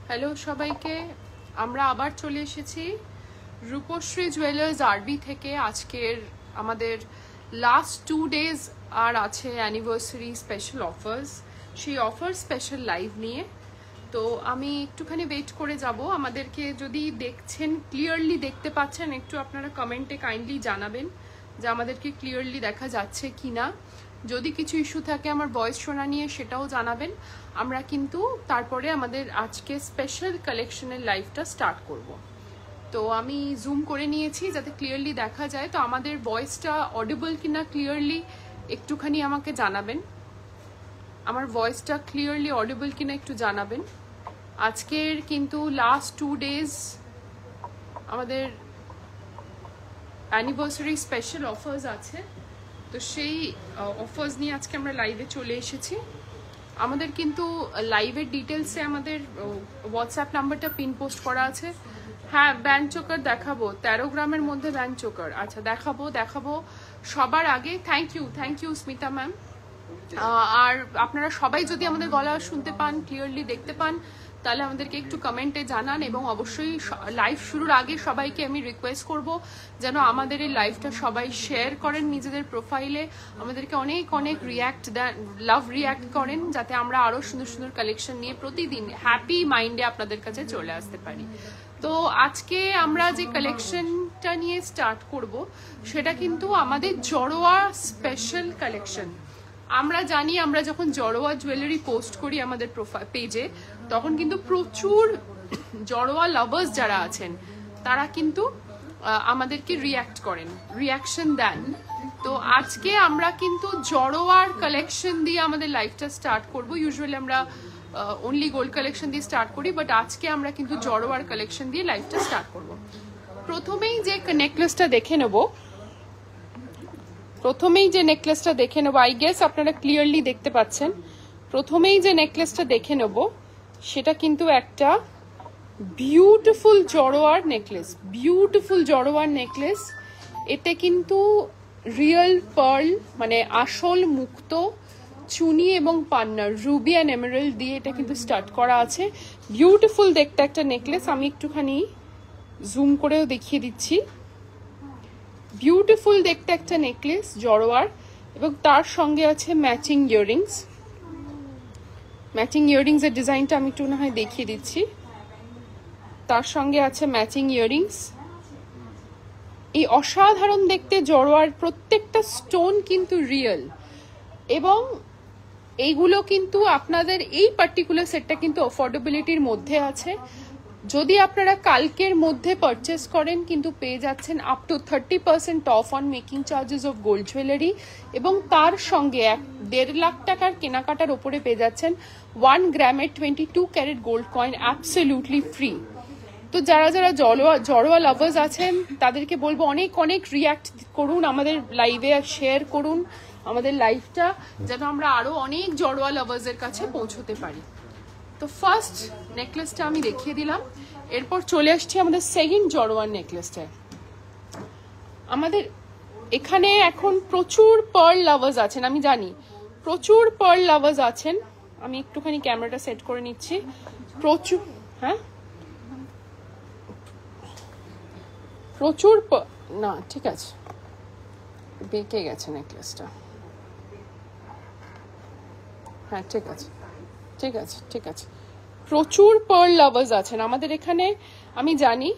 Hello সবাইকে, আমরা আবার চলে এসেছি রূপশ্রী জুয়েলার্স আরবি থেকে। আজকের আমাদের লাস্ট 2 ডেজ আর আছে অ্যানিভার্সারি স্পেশাল অফার্স, সেই অফার স্পেশাল লাইভ নিয়ে। তো আমি একটুখানি ওয়েট করে যাব। আমাদেরকে যদি দেখছেন, ক্লিয়ারলি দেখতে পাচ্ছেন, একটু আপনারা কমেন্টে কাইন্ডলি জানাবেন যে আমাদেরকে ক্লিয়ারলি দেখা যাচ্ছে কি না। যদি কিছু ইস্যু থাকে আমার ভয়েস শোনা নিয়ে, সেটাও জানাবেন। আমরা কিন্তু তারপরে আমাদের আজকে স্পেশাল কালেকশনের লাইভটা স্টার্ট করব। তো আমি জুম করে নিয়েছি যাতে ক্লিয়ারলি দেখা যায়। তো আমাদের ভয়েসটা অডিবল কিনা ক্লিয়ারলি একটুখানি আমাকে জানাবেন। আমার ভয়েসটা ক্লিয়ারলি অডিবল কিনা একটু জানাবেন। আজকের কিন্তু লাস্ট 2 ডেজ আমাদের অ্যানিভার্সারি স্পেশাল অফার্স আছে। তো সেই অফার্স নিয়ে আজকে আমরা লাইভে চলে এসেছি। আমাদের কিন্তু লাইভের ডিটেলসে আমাদের হোয়াটসঅ্যাপ নাম্বারটা পিন পোস্ট করা আছে। হ্যাঁ, ব্যান্ড চোকার দেখাবো, 13 গ্রামের মধ্যে ব্যান্ড চোকার। আচ্ছা, দেখাবো সবার আগে। Thank you Smita ma'am. আর আপনারা সবাই যদি আমাদের গলা শুনতে পান, ক্লিয়ারলি দেখতে পান, তাহলে আমাদেরকে একটু কমেন্টে জানান। এবং অবশ্যই লাইভ শুরুর আগে সবাইকে আমি রিকোয়েস্ট করব যেন আমাদের এই লাইভটা সবাই শেয়ার করেন নিজেদের প্রোফাইলে, আমাদেরকে অনেক লাভ রিয়াক্ট করেন, যাতে আমরা আরও সুন্দর সুন্দর কালেকশন নিয়ে প্রতিদিন হ্যাপি মাইন্ডে আপনাদের কাছে চলে আসতে পারি। তো আজকে আমরা যে কালেকশনটা নিয়ে স্টার্ট করব সেটা কিন্তু আমাদের জড়োয়া স্পেশাল কালেকশন। আমরা জানি, আমরা যখন জড়োয়া জুয়েলারি পোস্ট করি আমাদের পেজে, তখন কিন্তু প্রচুর জড়োয়া লাভার্স যারা আছেন তারা কিন্তু আমাদেরকে রিয়াকশন দেন। তো আজকে আমরা কিন্তু জড়োয়ার কালেকশন দিয়ে আমাদের লাইফটা স্টার্ট করব। ইউজুয়ালি আমরা অনলি গোল্ড কালেকশন দিয়ে স্টার্ট করি, বাট আজকে আমরা কিন্তু জড়োয়ার কালেকশন দিয়ে লাইফটা স্টার্ট করব। প্রথমেই যে নেকলেসটা দেখে নেব, আই গেস আপনারা ক্লিয়ারলি দেখতে পাচ্ছেন। প্রথমেই যে নেকলেসটা দেখে নেব সেটা কিন্তু একটা বিউটিফুল জড়োয়ার নেকলেস। এতে কিন্তু রিয়েল পার্ল, মানে আসল মুক্ত চুনি এবং পান্নার, রুবি অ্যান্ড এমারাল্ড দিয়ে এটা কিন্তু স্টার্ট করা আছে। বিউটিফুল দেখতে একটা নেকলেস। আমি একটুখানি জুম করেও দেখিয়ে দিচ্ছি। বিউটিফুল দেখতে একটা নেকলেস জড়োয়ার, এবং তার সঙ্গে আছে ম্যাচিং ইয়াররিংস এর ডিজাইনটা আমি একটু না হয় দেখিয়ে দিচ্ছি। তার সঙ্গে আছে ম্যাচিং ইয়াররিংস। এই অসাধারণ দেখতে জড়োয়ার প্রত্যেকটা স্টোন কিন্তু রিয়েল, এবং এইগুলো কিন্তু আপনাদের এই পার্টিকুলার সেটটা কিন্তু অফোর্ডেবিলিটির মধ্যে আছে। যদি আপনারা কালকের মধ্যে পারচেস করেন কিন্তু পেয়ে যাচ্ছেন up to 30% off on making charges of gold jewellery, এবং তার সঙ্গে 1.5 লাখ টাকার কেনাকাটার ওপরে পেয়ে যাচ্ছেন 1 গ্রামের 22 carat gold coin absolutely free. তো যারা জড়োয়া লাভার্স আছেন তাদেরকে বলবো অনেক রিয়াক্ট করুন আমাদের লাইভে, শেয়ার করুন আমাদের লাইভটা, যেন আমরা আরো অনেক জড়োয়া লাভার্সের কাছে পৌঁছতে পারি। তো ফার্স্ট নেকলেসটা আমি দেখিয়ে দিলাম। এরপর চলে আসছি আমাদের সেকেন্ড জড়োয়ার নেকলেসটায়। আমাদের এখানে এখন প্রচুর পার্ল লাভার্স আছেন, আমি জানি প্রচুর পার্ল লাভার্স আছেন। আমি একটুখানি ক্যামেরাটা সেট করে নিচ্ছি। না, ঠিক আছে, বেঁকে গেছে নেকলেসটা। হ্যাঁ, ঠিক আছে। প্রচুর পার্ল লাভার্স আছেন আমাদের এখানে, আমি জানি।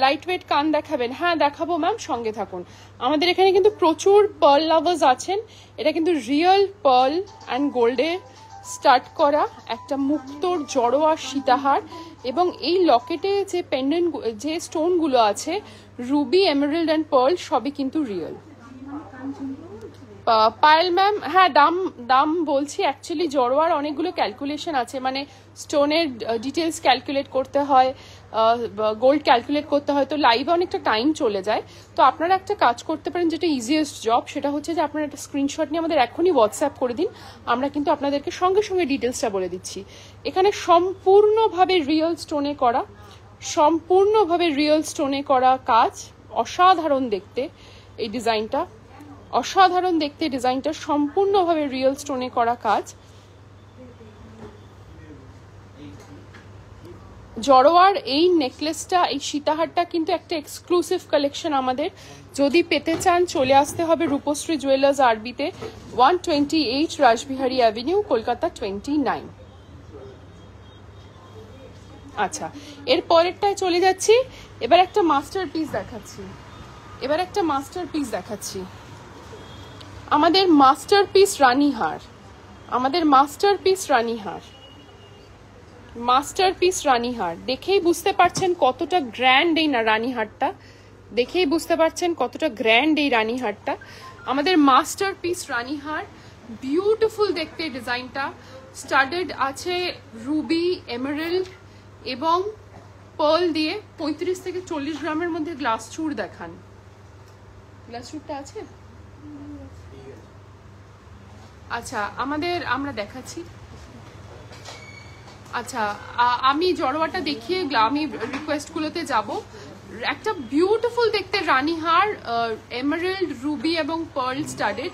লাইট ওয়েট কান দেখাবেন? হ্যাঁ দেখাবো ম্যাম, সঙ্গে থাকুন। আমাদের এখানে কিন্তু প্রচুর পার্ল লাভার্স আছেন। এটা কিন্তু রিয়েল পার্ল অ্যান্ড গোল্ডে স্টার্ট করা একটা মুক্তোর জড়োয়া সীতাহার, এবং এই লকেটে যে পেন্ডেন্ট, যে স্টোনগুলো আছে, রুবি, এমারাল্ড অ্যান্ড পার্ল সবই কিন্তু রিয়েল। পায়েল ম্যাম, হ্যাঁ দাম বলছি। অ্যাকচুয়ালি জড়োয়ার অনেকগুলো ক্যালকুলেশন আছে, মানে স্টোনের ডিটেলস ক্যালকুলেট করতে হয়, গোল্ড ক্যালকুলেট করতে হয়, তো লাইভে অনেকটা টাইম চলে যায়। তো আপনারা একটা কাজ করতে পারেন, যেটা ইজিয়েস্ট জব, সেটা হচ্ছে যে আপনারা একটা স্ক্রিনশট নিয়ে আমাদের এখনই হোয়াটসঅ্যাপ করে দিন। আমরা কিন্তু আপনাদেরকে সঙ্গে ডিটেলসটা বলে দিচ্ছি। এখানে সম্পূর্ণভাবে রিয়েল স্টোনে করা কাজ। অসাধারণ দেখতে এই ডিজাইনটা, সম্পূর্ণভাবে রিয়েল স্টোনে করা কাজ। জড়োয়ার এই নেকলেসটা, এই সীতাহারটা কিন্তু একটা এক্সক্লুসিভ কালেকশন আমাদের। যদি পেতে চান চলে আসতে হবে রূপশ্রী জুয়েলার্স আরবিতে, 128 রাসবিহারী অ্যাভিনিউ, কলকাতা 29। আচ্ছা, এর পরেরটায় চলে যাচ্ছি। এবার একটা মাস্টারপিস দেখাচ্ছি, আমাদের মাস্টারপিস রানীহার, মাস্টারপিস রানীহার। দেখেই বুঝতে পারছেন কতটা গ্র্যান্ড এই রানীহারটা, আমাদের মাস্টারপিস রানীহার। বিউটিফুল দেখতে ডিজাইনটা, স্টাডেড আছে রুবি, এমারেল্ড এবং পার্ল দিয়ে। 35 থেকে 40 গ্রামের মধ্যে গ্লাস চূড় দেখান। গ্লাস চূড়টা আছে? আচ্ছা, আমরা দেখাচ্ছি। আচ্ছা, আমি জড়োয়াটা দেখিয়ে আমি রিকোয়েস্টগুলোতে যাব। একটা বিউটিফুল দেখতে রানীহার, এমারেল্ড, রুবি এবং পার্ল স্টাডেড,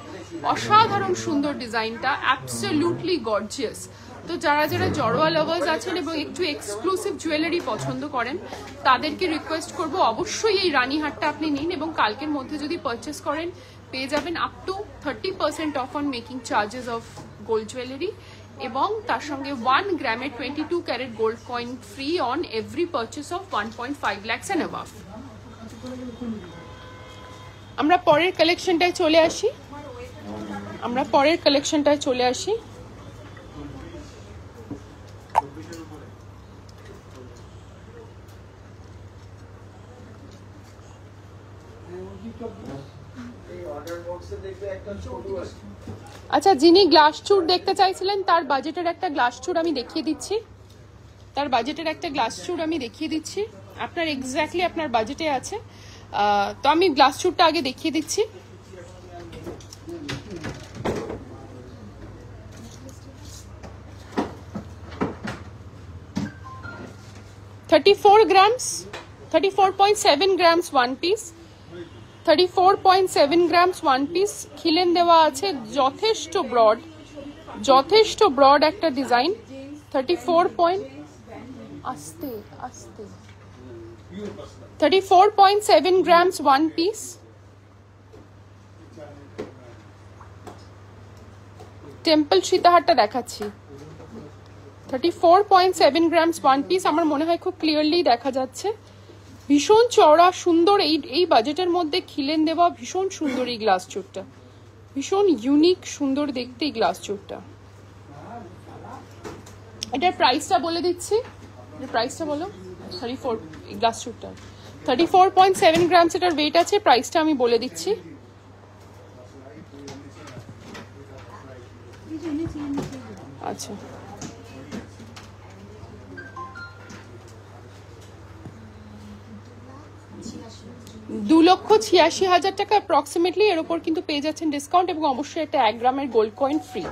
অসাধারণ সুন্দর ডিজাইনটা, অ্যাবসলিউটলি গর্জিয়াস। তো যারা যারা জড়োয়া লাভার্স আছেন এবং একটু এক্সক্লুসিভ জুয়েলারি পছন্দ করেন তাদেরকে রিকোয়েস্ট করব অবশ্যই এই রানীহারটা আপনি নিন, এবং কালকের মধ্যে যদি পারচেস করেন পেয়ে যাবেন up to 30% off on making charges of gold jewellery, এবং তার সঙ্গে 1 গ্রামের 22 carat gold coin free on every purchase of 1.5 lakhs and above. আমরা পরের কালেকশনটায় চলে আসি। আচ্ছা, যিনি গ্লাস চূড় দেখতে চাইছিলেন তার বাজেটের একটা গ্লাস চূড় আমি দেখিয়ে দিচ্ছি, আপনার এক্স্যাক্টলি আপনার বাজেটে আছে। তো আমি গ্লাস চূড়টা আগে দেখিয়ে দিচ্ছি। $34.7 grams one piece, 34.7 grams one piece, খিলেন দেওয়া আছে, যথেষ্ট ব্রড একটা design. 34.7 grams one piece, temple সীতাহারটা দেখাচ্ছি। 34.7 grams one piece, আমার মনে হয় খুব ক্লিয়ারলি দেখা যাচ্ছে। ভীষণ চওড়া সুন্দর, এই বাজেটের মধ্যে খিলেন দেওয়া, ভীষণ সুন্দর এই গ্লাস চূড়টা, ভীষণ ইউনিক সুন্দর দেখতে এই গ্লাস চূড়টা। এটার প্রাইসটা বলে দিচ্ছি, প্রাইসটা বলো। 34 গ্লাস চূড়টা 34.7 গ্রামস এটার ওয়েট আছে। প্রাইসটা আমি বলে দিচ্ছি। আচ্ছা, $2,86,000 টাকা অ্যাপ্রক্সিমেটলি। এর উপর কিন্তু পেয়ে যাচ্ছেন ডিসকাউন্ট, এবং অবশ্যই একটা 1 গ্রামের গোল্ড কয়েন ফ্রি।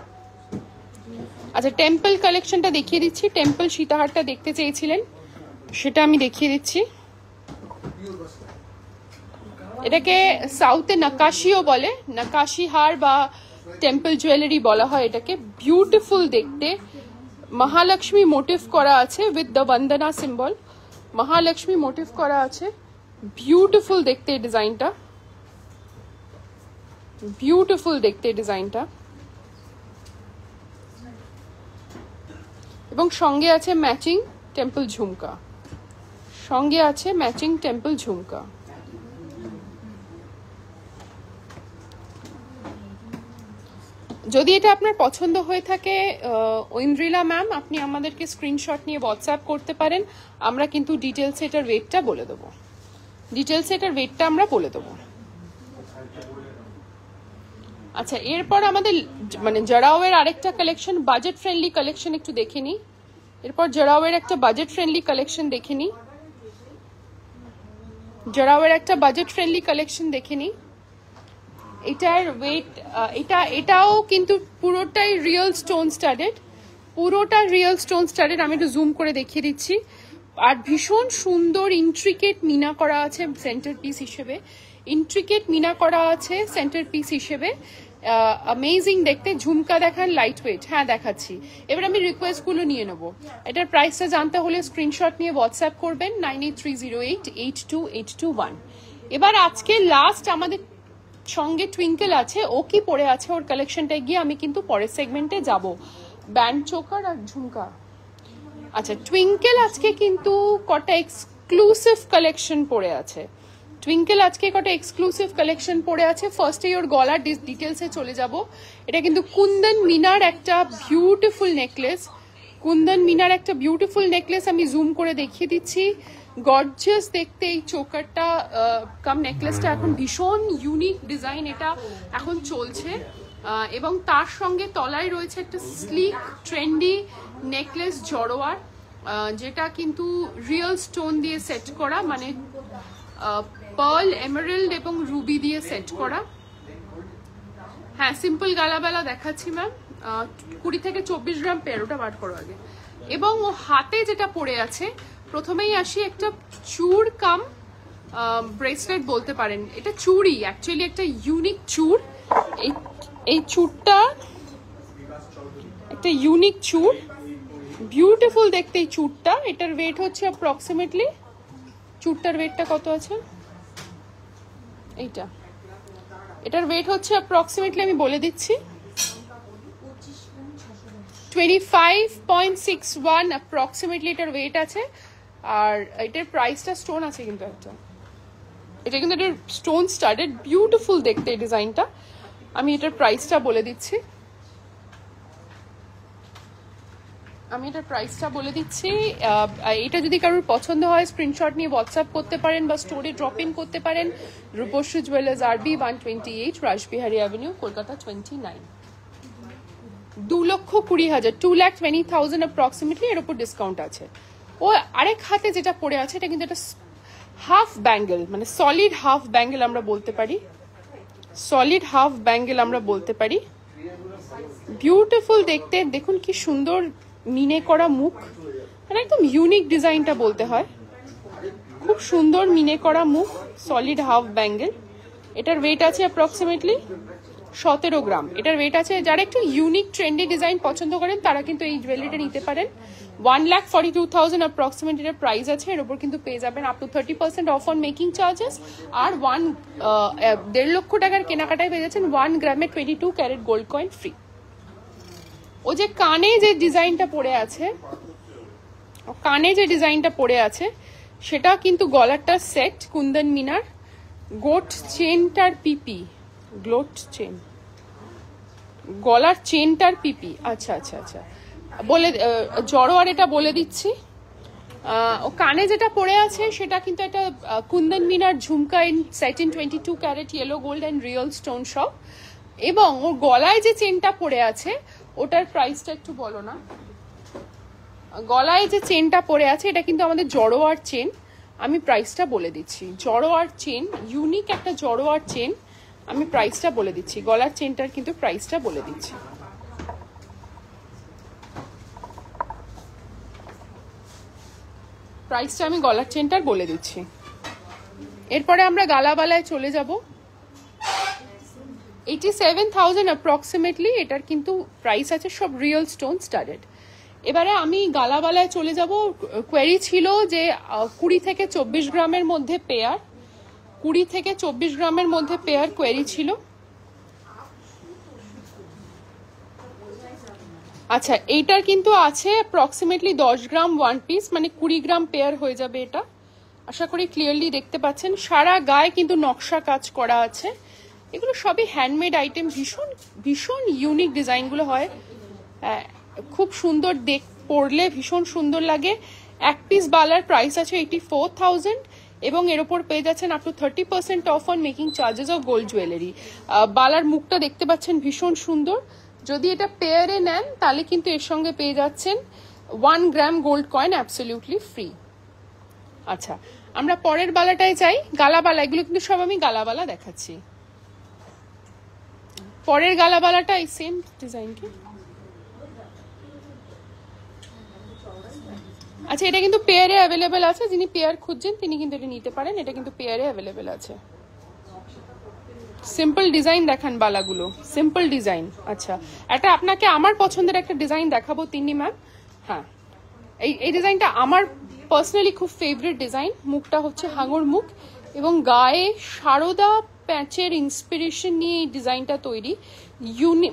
আচ্ছা, টেম্পল কালেকশনটা দেখিয়ে দিচ্ছি। টেম্পল সীতাহারটা দেখতে চেয়েছিলেন, সেটা আমি দেখিয়ে দিচ্ছি। এটাকে সাউথে নাকাশিও বলে, নাকাশি হার বা টেম্পল জুয়েলারি বলা হয় এটাকে। বিউটিফুল দেখতে, মহালক্ষ্মী মোটিভ করা আছে with the Bandana symbol, Mahalakshmi motif করা আছে। বিউটিফুল দেখতে এই ডিজাইনটা, এবং সঙ্গে আছে ম্যাচিং টেম্পল ঝুমকা, যদি এটা আপনার পছন্দ হয়ে থাকে ঐন্দ্রিলা ম্যাম, আপনি আমাদেরকে স্ক্রিনশট নিয়ে হোয়াটসঅ্যাপ করতে পারেন। আমরা কিন্তু ডিটেলসে এটার ওয়েটটা বলে দেবো, আচ্ছা, এরপর আমাদের মানে জড়াওয়ের আরেকটা কালেকশন, বাজেট ফ্রেন্ডলি কালেকশন একটু দেখে নিই। এরপর জড়াওয়ের একটা বাজেট ফ্রেন্ডলি কালেকশন দেখে নিই। এটার ওয়েট, এটাও কিন্তু পুরোটাই রিয়েল স্টোন স্টাডেড, আমি একটু জুম করে দেখিয়ে দিচ্ছি। আর ভীষণ সুন্দর ইন্ট্রিকেট মিনা করা আছে সেন্টার পিস হিসেবে, অ্যামেজিং দেখতে। ঝুমকা দেখান, লাইট ওয়েট, হ্যাঁ দেখাচ্ছি। এবার আমি রিকোয়েস্ট গুলো নিয়ে নেবো। এটার প্রাইসটা জানতে হলে স্ক্রিনশট নিয়ে হোয়াটসঅ্যাপ করবেন 9830882821। এবার আজকে লাস্ট আমাদের সঙ্গে টুইঙ্কেল আছে, ও কি পরে আছে ওর কালেকশনটায় গিয়ে আমি কিন্তু পরের সেগমেন্টে যাব। ব্যান্ড চোকার আর ঝুমকা। আচ্ছা, টুইঙ্কেল আজকে কিন্তু কটা এক্সক্লুসিভ কালেকশন পরে আছে। টুইঙ্কেল আজকে কটা এক্সক্লুসিভ কালেকশন পরে আছে। ফার্স্টে ওর গলার ডিটেলসে চলে যাব। এটা কিন্তু কুন্দন মিনার একটা বিউটিফুল নেকলেস। কুন্দন মিনার একটা বিউটিফুল নেকলেস আমি জুম করে দেখিয়ে দিচ্ছি। গর্জিয়াস দেখতে এই চোকারটা কাম নেকলেসটা এখন ভীষণ ইউনিক ডিজাইন, এটা এখন চলছে। এবং তার সঙ্গে তলায় রয়েছে একটা স্লিক ট্রেন্ডি নেকলেস জড়োয়ার, যেটা কিন্তু রিয়েল স্টোন দিয়ে সেট করা, মানে পার্ল, এমারেল্ড এবং রুবি দিয়ে সেট করা। হ্যাঁ, সিম্পল গালাবেলা দেখাচ্ছি ম্যাম। 20 থেকে 24 গ্রাম পেয়ার, ওটা বার করো আগে। এবং ও হাতে যেটা পরে আছে, প্রথমেই আসি একটা চূড় কাম ব্রেসলেট বলতে পারেন। এটা চুড়ি, অ্যাকচুয়ালি একটা ইউনিক চূড়। এই চূড়টা একটা ইউনিক চূড়, বিউটিফুল দেখতে এই চূড়টা। এটার ওয়েট হচ্ছে অ্যাপ্রক্সিমেটলি, চূড়টার ওয়েটটা কত আছে এইটা, এটার ওয়েট হচ্ছে অ্যাপ্রক্সিমেটলি আমি বলে দিচ্ছি 25.61 অ্যাপ্রক্সিমেটলি এটার ওয়েট আছে। আর এটার প্রাইসটা স্টোন আছে কিন্তু একটা, এটা কিন্তু এটার স্টোন স্টাডেড, বিউটিফুল দেখতে এই ডিজাইনটা। আমি এটার প্রাইসটা বলে দিচ্ছি, এটা যদি কারোর পছন্দ হয় স্ক্রিনশট নিয়ে হোয়াটসঅ্যাপ করতে পারেন বা স্টোরে ড্রপ ইন করতে পারেন। Rupashree jewellers, RB 128 Rashbehari avenue, Kolkata 29। 2,20,000, 2,20,000 approximately, এর উপর ডিসকাউন্ট আছে। ও আরেক হাতে যেটা পড়ে আছে, এটা কিন্তু একটা হাফ ব্যাঙ্গেল, মানে সলিড হাফ ব্যাঙ্গেল আমরা বলতে পারি, সলিড হাফ ব্যাঙ্গেল আমরা বলতে পারি। বিউটিফুল দেখতে, দেখুন কি সুন্দর মিনে করা মুখ, মানে একদম ইউনিক ডিজাইনটা বলতে হয়। খুব সুন্দর মিনে করা মুখ, সলিড হাফ ব্যাঙ্গেল। এটার ওয়েট আছে অ্যাপ্রক্সিমেটলি 17 গ্রাম। এটার ওয়েট আছে। যারা একটু ইউনিক ট্রেন্ডি ডিজাইন পছন্দ করেন তারা কিন্তু এই জুয়েলারিটা নিতে পারেন। 1,42,000 অ্যাপ্রক্সিমেট এটার প্রাইস আছে। এর উপর কিন্তু পেয়ে যাবেন up to 30% off on making charges. আর 1.5 লক্ষ টাকার কেনাকাটায় পেয়ে যাচ্ছেন 1 গ্রামে 22 ক্যারেট গোল্ড কয়েন ফ্রি। ও যে কানে যে ডিজাইনটা পড়ে আছে, সেটা কিন্তু গলারটা সেট কুন্দন মিনার, গোট চেনটার পিপি, গ্লোট চেন, গলার চেনটার পিপি। আচ্ছা আচ্ছা আচ্ছা, বলে জড়োয়ার এটা বলে দিচ্ছি। ও কানে যেটা পড়ে আছে সেটা কিন্তু একটা কুন্দন মিনার jhumka in set in 22 carat yellow gold and real stone সব। এবং ওর গলায় যে চেনটা পড়ে আছে ওটার প্রাইসটা একটু বলো না। গলায় যে চেনটা পড়ে আছে এটা কিন্তু আমাদের জড়োয়ার চেন। আমি প্রাইসটা বলে দিচ্ছি, জড়োয়ার চেন, ইউনিক একটা জড়োয়ার চেন। আমি প্রাইসটা বলে দিচ্ছি, গলার চেনটার কিন্তু প্রাইসটা বলে দিচ্ছি। প্রাইসটা আমি গলার চেনটার বলে দিচ্ছি। এরপরে আমরা গালাবালায় চলে যাব। 87,000 অ্যাপ্রক্সিমেটলি এটার কিন্তু প্রাইস আছে, সব রিয়েল স্টোন স্টাডেড। এবারে আমি গালাবালায় চলে যাব। কোয়েরি ছিল যে 20 থেকে 24 গ্রামের মধ্যে পেয়ার, 20 থেকে 24 গ্রামের মধ্যে পেয়ার কোয়েরি ছিল। আচ্ছা, এইটার কিন্তু আছে অ্যাপ্রক্সিমেটলি 10 গ্রাম 1 পিস, মানে 20 গ্রাম পেয়ার হয়ে যাবে এটা। আশা করি ক্লিয়ারলি দেখতে পাচ্ছেন। সারা গায়ে কিন্তু নকশা কাজ করা আছে। এগুলো সবই হ্যান্ডমেড আইটেম, ভীষণ ভীষণ ইউনিক ডিজাইনগুলো হয়, খুব সুন্দর পরলে ভীষণ সুন্দর লাগে। এক পিস বালার প্রাইস আছে 84,000 এবং এর ওপর পেয়ে যাচ্ছেন up to 30% off on making charges of gold jewellery. বালার মুখটা দেখতে পাচ্ছেন ভীষণ সুন্দর। যদি এটা পেয়ারে নেন তাহলে কিন্তু এর সঙ্গে পেয়ে যাচ্ছেন 1 গ্রাম গোল্ড কয়েন অ্যাবসলিউটলি ফ্রি। আচ্ছা, আমরা পরের বালাটায় যাই। গালাবালা, এগুলো কিন্তু সব আমি গালাবালা দেখাচ্ছি। পরের গালাবালাটা এই সেম ডিজাইন কি? আচ্ছা, এটা কিন্তু পেয়ারে অ্যাভেলেবেল আছে। যিনি পেয়ার খুঁজছেন তিনি কিন্তু এটা নিতে পারেন, এটা কিন্তু পেয়ারে অ্যাভেলেবেল আছে। সিম্পল ডিজাইন দেখান বালাগুলো, সিম্পল ডিজাইন। আচ্ছা, এটা আপনাকে আমার পছন্দের একটা ডিজাইন দেখাবো তিন্নি ম্যাম। হ্যাঁ, এই ডিজাইনটা আমার পার্সোনালি খুব ফেভারিট ডিজাইন। মুখটা হচ্ছে হাঙর মুখ এবং গায়ে সারদা প্যাচের ইন্সপিরেশন নিয়ে এই ডিজাইনটা তৈরি।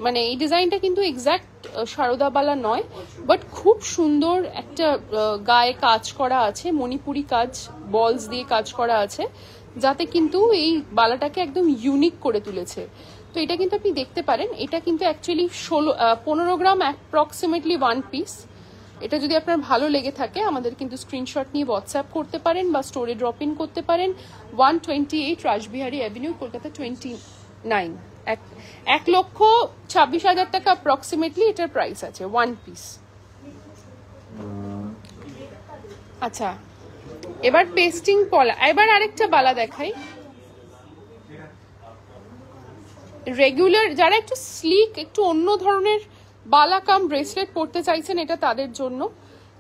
মানে এই ডিজাইনটা কিন্তু এক্স্যাক্ট সারদাবালা নয়, বাট খুব সুন্দর একটা গায়ে কাজ করা আছে, মণিপুরি কাজ, বলস দিয়ে কাজ করা আছে, যাতে কিন্তু এই বালাটাকে একদম ইউনিক করে তুলেছে। তো এটা কিন্তু আপনি দেখতে পারেন, এটা কিন্তু অ্যাকচুয়ালি 15 গ্রাম অ্যাপ্রক্সিমেটলি 1 পিস। এটা যদি আপনার ভালো লেগে থাকে আমাদের কিন্তু স্ক্রিনশট নিয়ে হোয়াটসঅ্যাপ করতে পারেন বা স্টোরে ড্রপ ইন করতে পারেন। 128 রাসবিহারী অ্যাভিনিউ, কলকাতা 29। 1,26,000 টাকা অ্যাপ্রক্সিমেটলি এটার প্রাইস আছে 1 পিস। আচ্ছা, এবার পেস্টিং পলা, এবার আরেকটা বালা দেখাই। রেগুলার যারা একটু স্লিক, একটু অন্য ধরনের বালা কাম ব্রেসলেট পরতে চাইছেন, এটা তাদের জন্য।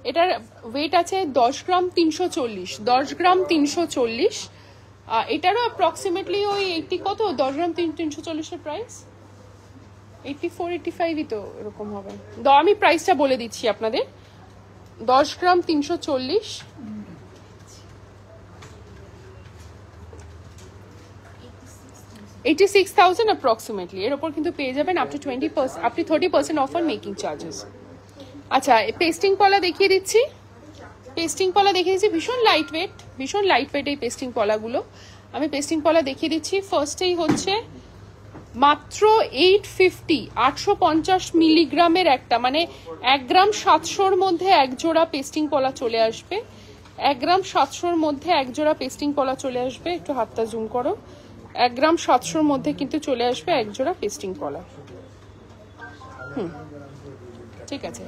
এটার ওয়েট আছে 10 গ্রাম 340, 10 গ্রাম 340। এটারও অ্যাপ্রক্সিমেটলি ওই 80 কত, 10 গ্রাম 340 প্রাইস 84-85ই তো এরকম হবে। আমি প্রাইসটা বলে দিচ্ছি আপনাদের, 10 গ্রাম 340, 86,000 অ্যাপ্রক্সিমেটলি। এর ওপর কিন্তু পেয়ে যাবেন up to 30% off on making charges. আচ্ছা, পেস্টিং পলা দেখিয়ে দিচ্ছি। পেস্টিং পলা দেখিয়ে দিচ্ছি, ভীষণ লাইট ওয়েট, ভীষণ লাইট ওয়েট এই পেস্টিং পলাগুলো। আমি পেস্টিং পলা দেখিয়ে দিচ্ছি। ফার্স্টেই হচ্ছে মাত্র 850, 850 মিলিগ্রামের একটা, মানে 1 গ্রাম 700-র মধ্যে এক জোড়া পেস্টিং পলা চলে আসবে। 1 গ্রাম 700-র মধ্যে এক জোড়া পেস্টিং পলা চলে আসবে। একটু হাতটা জুম করো। 1 গ্রাম 700-র মধ্যে কিন্তু চলে আসবে এক জোড়া পেস্টিং পলা। ঠিক আছে,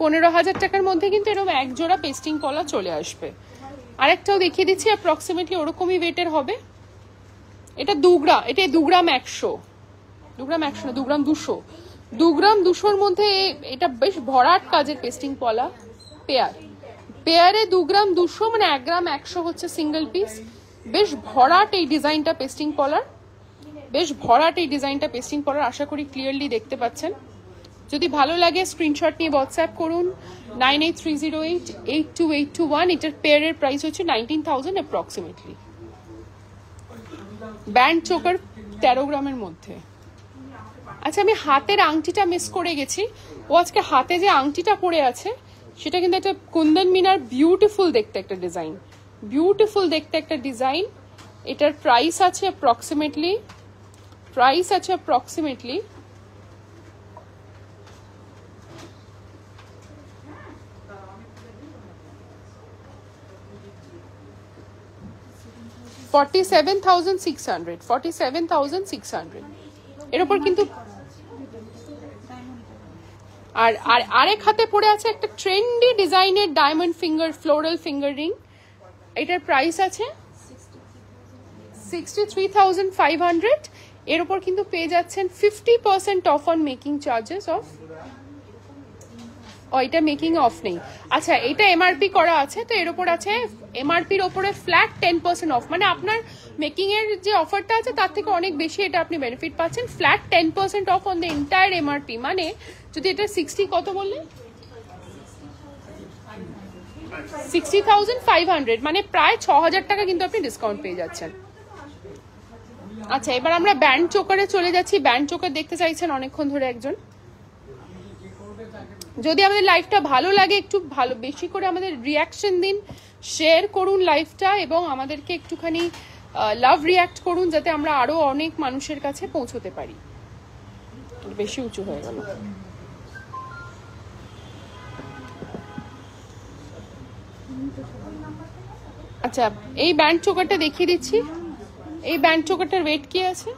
15,000 টাকার মধ্যে কিন্তু এরকম এক জোড়া পেস্টিং পলা চলে আসবে। আরেকটাও দেখিয়ে দিচ্ছি, অ্যাপ্রক্সিমেটলি ওরকমই ওয়েটের হবে। এটা 2 গ্রাম, এটা 2 গ্রাম 100, 2 গ্রাম 100 না, 2 গ্রাম 200, 2 গ্রাম 200-র মধ্যে এটা বেশ ভরাট কাজের পেস্টিং পলা। পেয়ারে 2 গ্রাম 200, মানে 1 গ্রাম 100 হচ্ছে সিঙ্গেল পিস। বেশ ভরাট এই ডিজাইনটা পেস্টিং পলার, বেশ ভরাট এই ডিজাইনটা পেস্টিং পলার। আশা করি ক্লিয়ারলি দেখতে পাচ্ছেন। যদি ভালো লাগে স্ক্রিনশট নিয়ে হোয়াটসঅ্যাপ করুন 9830882821। এটার পেয়ারের প্রাইস হচ্ছে 19,000 অ্যাপ্রক্সিমেটলি। ব্যান্ড চোকার 13 গ্রামের মধ্যে। আচ্ছা, আমি হাতের আংটিটা মিস করে গেছি। ও আজকে হাতে যে আংটিটা পরে আছে সেটা কিন্তু একটা কুন্দন মিনার বিউটিফুল দেখতে একটা ডিজাইন, বিউটিফুল দেখতে একটা ডিজাইন। এটার প্রাইস আছে অ্যাপ্রক্সিমেটলি 47,600। এর উপর কিন্তু আর আরেক হাতে পড়ে আছে একটা ট্রেন্ডি ডিজাইনের diamond finger, floral finger ring. এটার প্রাইস আছে 63,500। এর উপর কিন্তু পেয়ে যাচ্ছেন 50% off on making charges off. এটা মেকিং অফ নেই। আচ্ছা, এটা এমআরপি করা আছে, তো এর উপর আছে এমআরপির ওপরে ফ্ল্যাট 10% অফ, মানে আপনার মেকিং এর যে অফারটা আছে তার থেকে অনেক বেশি এটা আপনি বেনিফিট পাচ্ছেন। Flat 10% of on the entire MRP, মানে যদি এটা 60 কত বললেন, 60,500, মানে প্রায় 6,000 টাকা কিন্তু আপনি ডিসকাউন্ট পেয়ে যাচ্ছেন। আচ্ছা, এবার আমরা ব্যান্ড চোকারে চলে যাচ্ছি। ব্যান্ড চোকার দেখতে চাইছেন অনেকক্ষণ ধরে একজন। যদি আমাদের লাইভটা ভালো লাগে একটু ভালো বেশি করে আমাদের রিয়াকশন দিন, শেয়ার করুন লাইভটা এবং আমাদেরকে একটুখানি লাভ রিয়াক্ট করুন, যাতে আমরা আরো অনেক মানুষের কাছে পৌঁছতে পারি। বেশি উঁচু হয়ে গেল। আচ্ছা, এই ব্যান্ড চোকারটা দেখিয়ে দিচ্ছি। এই ব্যান্ড চোকারটার ওয়েট কি আছে?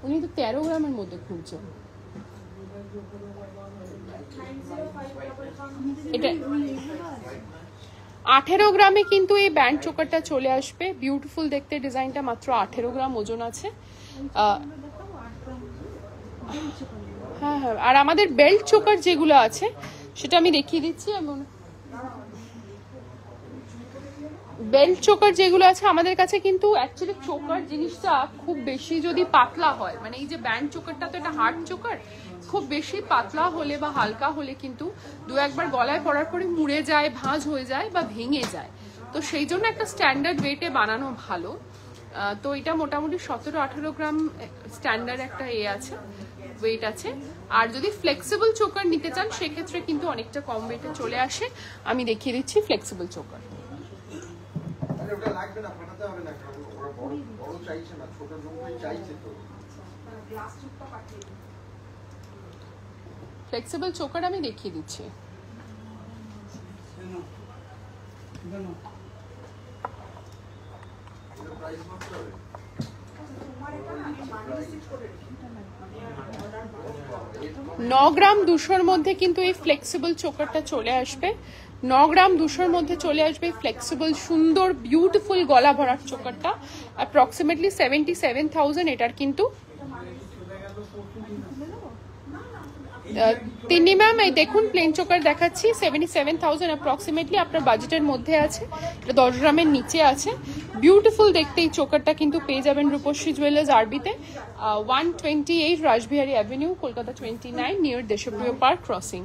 উনি তো 13 গ্রামের মধ্যে খুঁজছেন। এটা 18 গ্রামে কিন্তু এই ব্যান্ড চোকারটা চলে আসবে। বিউটিফুল দেখতে ডিজাইনটা, মাত্র 18 গ্রাম ওজন আছে। হ্যাঁ হ্যাঁ, আর আমাদের বেল্ট চোকার যেগুলো আছে সেটা আমি দেখিয়ে দিচ্ছি। বেল্ট চোকার যেগুলো আছে আমাদের কাছে কিন্তু অ্যাকচুয়ালি চোকার জিনিসটা খুব বেশি যদি পাতলা হয়, মানে এই যে ব্যান্ড চোকারটা তো এটা হার্ড চোকার, খুব বেশি পাতলা হলে বা হালকা হলে কিন্তু দু একবার গলায় পড়ার পরে মুড়ে যায়, ভাঁজ হয়ে যায় বা ভেঙে যায়। তো সেই জন্য একটা স্ট্যান্ডার্ড ওয়েটে বানানো ভালো। তো এটা মোটামুটি 17-18 গ্রাম স্ট্যান্ডার্ড একটা আছে, ওয়েট আছে। আর যদি ফ্লেক্সিবল চোকার নিতে চান সেক্ষেত্রে কিন্তু অনেকটা কম ওয়েটে চলে আসে। আমি দেখিয়ে দিচ্ছি ফ্লেক্সিবল চোকার। ফ্লেক্সিবল চোকার আমি দেখিয়ে দিচ্ছি। গ্রাম 200-র মধ্যে কিন্তু এই ফ্লেক্সিবল চোকারটা চলে আসবে। 9 গ্রাম 200-র মধ্যে চলে আসবে ফ্লেক্সিবল সুন্দর বিউটিফুল গলা ভরার চোকারটা। অ্যাপ্রক্সিমেটলি 77,000 এটার কিন্তু। তিনি ম্যাম এই দেখুন প্লেন চোকার দেখাচ্ছি, 77,000 অ্যাপ্রক্সিমেটলি আপনার বাজেটের মধ্যে আছে। এটা 10 গ্রামের নিচে আছে। বিউটিফুল দেখতে এই চোকারটা কিন্তু পেয়ে যাবেন রূপশ্রী জুয়েলার্স আরবিতে, 128 রাসবিহারী অ্যাভিনিউ, কলকাতা 29, নিয়ার দেশপ্রিয় পার্ক ক্রসিং।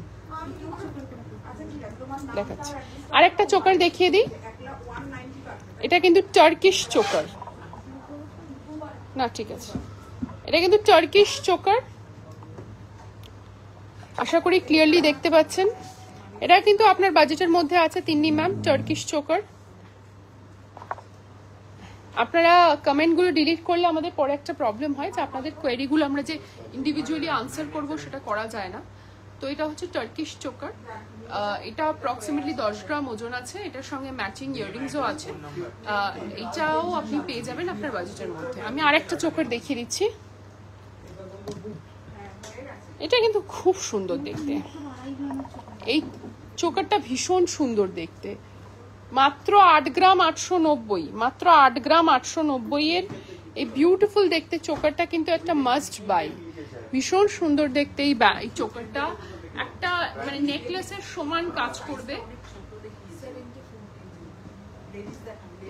দেখাচ্ছি আর একটা চোকার দেখিয়ে দিই। এটা কিন্তু টার্কিশ চোকার না, ঠিক আছে, এটা কিন্তু টার্কিশ চোকার। আশা করি ক্লিয়ারলি দেখতে পাচ্ছেন। এটা কিন্তু আপনার বাজেটের মধ্যে আছে তিন্নি ম্যাম, টার্কিশ চোকার। আপনারা কমেন্টগুলো ডিলিট করলে আমাদের পরে একটা প্রবলেম হয় যে আপনাদের কোয়েরিগুলো আমরা যে ইন্ডিভিজুয়ালি আনসার করব সেটা করা যায় না। তো এটা হচ্ছে টার্কিশ চোকার। এটা অ্যাপ্রক্সিমেটলি 10 গ্রাম ওজন আছে। এটার সঙ্গে ম্যাচিং ইয়াররিংসও আছে। এটাও আপনি পেয়ে যাবেন আপনার বাজেটের মধ্যে। আমি আরেকটা চোকার দেখিয়ে দিচ্ছি। এটা কিন্তু খুব সুন্দর দেখতে, এই চোকারটা ভীষণ সুন্দর দেখতে। মাত্র 8 গ্রাম 890, মাত্র 8 গ্রাম 890 এর এই বিউটিফুল দেখতে চোকারটা কিন্তু একটা মাস্ট বাই। ভীষণ সুন্দর দেখতে এই চোকারটা, একটা মানে নেকলেসের সমান কাজ করবে,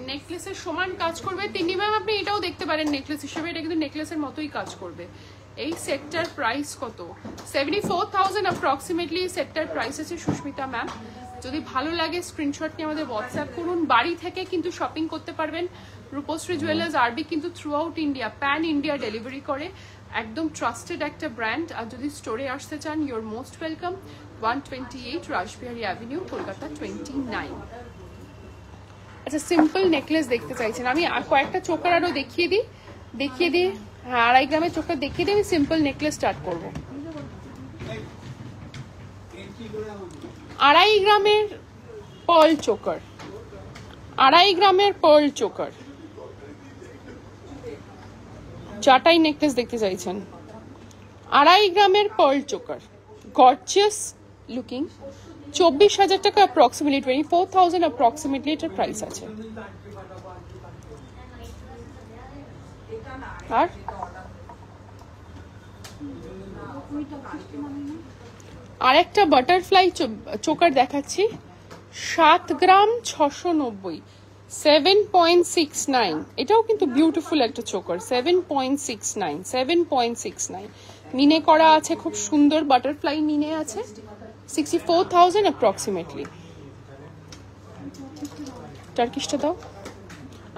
নেকলেসের সমান কাজ করবে। তিনি ম্যাম আপনি এটাও দেখতে পারেন নেকলেস হিসেবে, এটা কিন্তু নেকলেসের মতোই কাজ করবে। এই সেটটার প্রাইস কত? 74,000 অ্যাপ্রক্সিমেটলি সেটটার প্রাইস আছে সুস্মিতা ম্যাম। যদি ভালো লাগে স্ক্রিনশট নিয়ে আমাদের হোয়াটসঅ্যাপ করুন। বাড়ি থেকে কিন্তু শপিং করতে পারবেন। রূপশ্রী জুয়েলার্স আরবি কিন্তু through out India, pan India delivery করে, একদম ট্রাস্টেড একটা ব্র্যান্ড। আর যদি স্টোরে আসতে চান your most welcome, 128 Rashbehari avenue, Kolkata 29। আচ্ছা সিম্পল নেকলেস দেখতে চাইছেন, আমি কয়েকটা চোকার আরও দেখিয়ে দিই। হ্যাঁ 2.5 গ্রামের চোকার দেখিয়ে দিই। আমি সিম্পল নেকলেস স্টার্ট করবো। 2.5 গ্রামের পার্ল চোকার, 2.5 গ্রামের পার্ল চোকার, চাটাই নেকলেস দেখতে চাইছেন। 2.5 গ্রামের পার্ল চোকার, গর্জিয়াস লুকিং, 24,000 টাকা অ্যাপ্রক্সিমেটলি, 24,000 অ্যাপ্রক্সিমেটলি এটার প্রাইস আছে। আর আরেকটা বাটারফ্লাই চোকার দেখাচ্ছি, 7 গ্রাম 690, 7.69। এটাও কিন্তু বিউটিফুল একটা চোকার, 7.69 মিনে করা আছে, খুব সুন্দর বাটারফ্লাই মিনে আছে। 64,000 অ্যাপ্রক্সিমেটলি। টার্কিশটা দাও।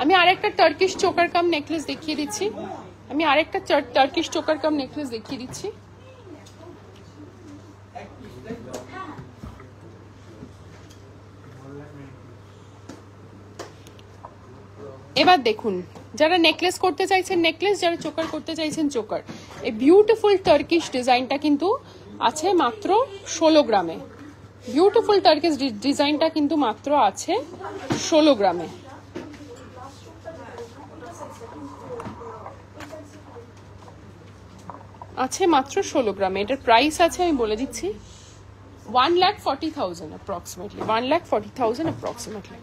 আমি আরেকটা টার্কিশ চোকার কাম নেকলেস দেখিয়ে দিচ্ছি। এবার দেখুন, যারা নেকলেস করতে চাইছেন নেকলেস, যারা চোকার করতে চাইছেন চোকার। এই বিউটিফুল টার্কিশ ডিজাইনটা কিন্তু আছে মাত্র 16 গ্রামে। বিউটিফুল টার্কিশ ডিজাইনটা কিন্তু মাত্র আছে 16 গ্রামে। আছে মাত্র 16 গ্রামে। এটার প্রাইস আছে আমি বলে দিচ্ছি, 1,40,000 অ্যাপ্রক্সিমেটলি, 1,40,000 অ্যাপ্রক্সিমেটলি।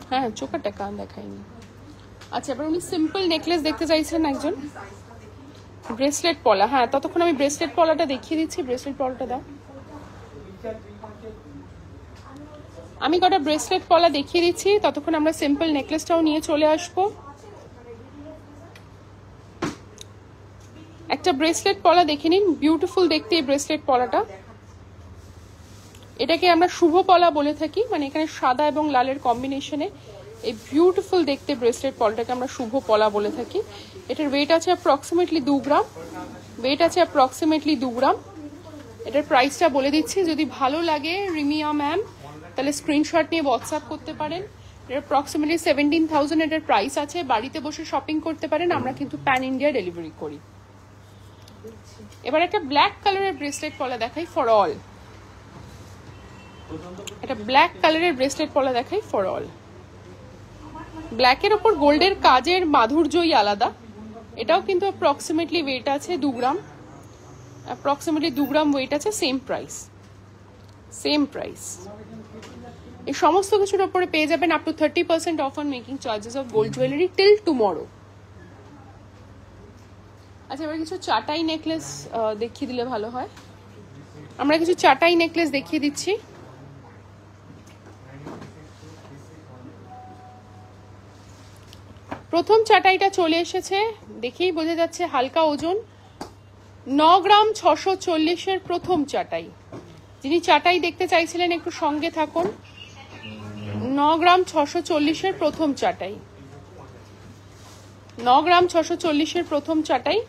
হ্যাঁ চোকারটা কান দেখাইনি। আচ্ছা এবার উনি সিম্পল নেকলেস দেখতে চাইছেন একজন, ব্রেসলেট পলা। হ্যাঁ ততক্ষণ আমি ব্রেসলেট পলাটা দেখিয়ে দিচ্ছি। ব্রেসলেট পলাটা দাও। আমি কটা ব্রেসলেট পলা দেখিয়ে দিচ্ছি, ততক্ষণ আমরা সিম্পল নেকলেসটাও নিয়ে চলে আসবো। একটা ব্রেসলেট পলা দেখে নিন, বিউটিফুল দেখতে এই ব্রেসলেট পলাটা। এটাকে আমরা শুভ পলা বলে থাকি, মানে এখানে সাদা এবং লালের কম্বিনেশনে এই বিউটিফুল দেখতে ব্রেসলেট পলাটাকে আমরা শুভ পলা বলে থাকি। এটার ওয়েট আছে অ্যাপ্রক্সিমেটলি 2 গ্রাম, ওয়েট আছে অ্যাপ্রক্সিমেটলি 2 গ্রাম। এটার প্রাইসটা বলে দিচ্ছি, যদি ভালো লাগে রিমিয়া ম্যাম তাহলে স্ক্রিনশট নিয়ে হোয়াটসঅ্যাপ করতে পারেন। এর অ্যাপ্রক্সিমেটলি 17,000 এটার প্রাইস আছে। বাড়িতে বসে শপিং করতে পারেন, আমরা কিন্তু প্যান ইন্ডিয়া ডেলিভারি করি। এবার একটা ব্ল্যাক কালারের ব্রেসলেট পলা দেখাই ফর অল। এটা ব্ল্যাক কালারের ব্রেসলেট পলা দেখাই ফর অল। ব্ল্যাকের ওপর গোল্ডের কাজের মাধুর্যই আলাদা। এটাও কিন্তু অ্যাপ্রক্সিমেটলি ওয়েট আছে 2 গ্রাম, অ্যাপ্রক্সিমেটলি 2 গ্রাম ওয়েট আছে। Same price, same price. এই সমস্ত কিছুর উপরে পেয়ে যাবেন up to 30% off on making charges of gold jewellery till tomorrow. আচ্ছা, এবার কিছু চাটাই নেকলেস দেখিয়ে দিলে ভালো হয়। আমরা কিছু চাটাই নেকলেস দেখিয়ে দিচ্ছি। প্রথম চাটাইটা চলে এসেছে, দেখেই বোঝা যাচ্ছে হালকা ওজন। 9 গ্রাম 640-এর প্রথম চাটাই। যিনি চাটাই দেখতে চাইছিলেন একটু সঙ্গে থাকুন। 9 গ্রাম 640-এর প্রথম চাটাই, 9 গ্রাম 640-এর প্রথম চাটাই।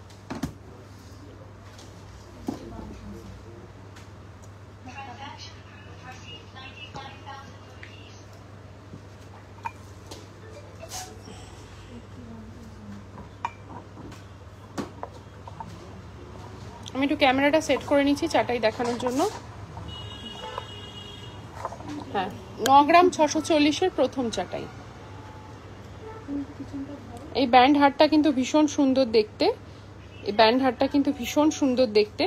আমি একটু ক্যামেরাটা সেট করে নিচ্ছি চাটাই দেখানোর জন্য। হ্যাঁ, 9 গ্রাম 640-এর প্রথম চাটাই। এই ব্যান্ড হারটা কিন্তু ভীষণ সুন্দর দেখতে, এই ব্যান্ড হারটা কিন্তু ভীষণ সুন্দর দেখতে।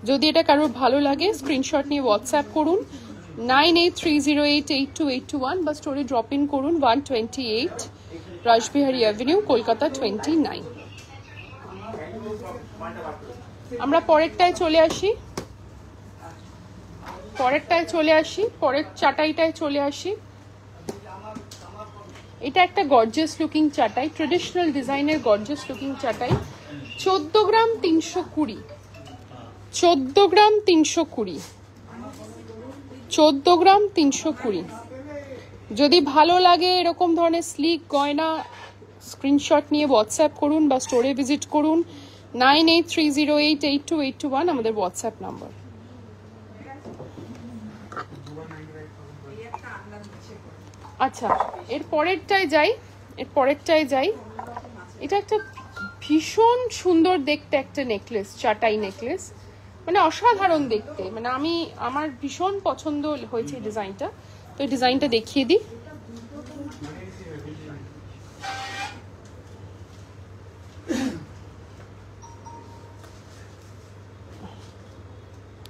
যদি এটা কারোর ভালো লাগে স্ক্রিনশট নিয়ে হোয়াটসঅ্যাপ করুন 9830882821 বা স্টোরি ড্রপ ইন করুন 128 রাসবিহারী অ্যাভিনিউ, কলকাতা 29। আমরা পরেরটায় চলে আসি, পরের চাটাইটায় চলে আসি। এটা একটা গর্জিয়াস লুকিং চাটাই, ট্রেডিশনাল ডিজাইনের গর্জিয়াস লুকিং চাটাই। 14 গ্রাম 320, 14 গ্রাম 320, 14 গ্রাম 320। যদি ভালো লাগে এরকম ধরনের স্লিক গয়না স্ক্রিনশট নিয়ে হোয়াটসঅ্যাপ করুন বা স্টোরে ভিজিট করুন 9830882821 আমাদের হোয়াটসঅ্যাপ নাম্বার। আচ্ছা, এর পরেরটায় যাই। এটা একটা ভীষণ সুন্দর দেখতে একটা নেকলেস, চাটাই নেকলেস, মানে অসাধারণ দেখতে। মানে আমার ভীষণ পছন্দ হয়েছে এই ডিজাইনটা। তো এই ডিজাইনটা দেখিয়ে দিই।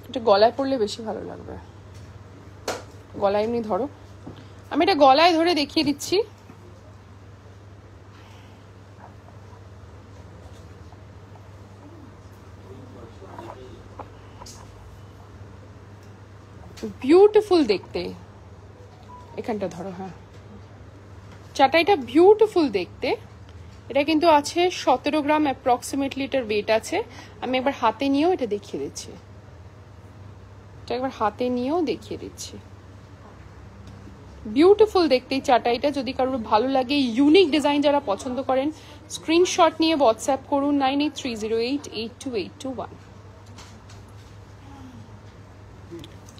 এটা গলায় পরলে বেশি ভালো লাগবে, গলায় এমনি ধরো। আমি এটা গলায় ধরে দেখিয়ে দিচ্ছি। বিউটিফুল দেখতে, এখানটা ধরো। হ্যাঁ, চাটাইটা বিউটিফুল দেখতে। এটা কিন্তু আছে 17 গ্রাম অ্যাপ্রক্সিমেটলি এটার ওয়েট আছে। আমি একবার হাতে নিয়েও এটা দেখিয়ে দিচ্ছি, বিউটিফুল দেখতে এই চাটাইটা। যদি কারোর ভালো লাগে, ইউনিক ডিজাইন যারা পছন্দ করেন স্ক্রিনশট নিয়ে হোয়াটসঅ্যাপ করুন 9830882821।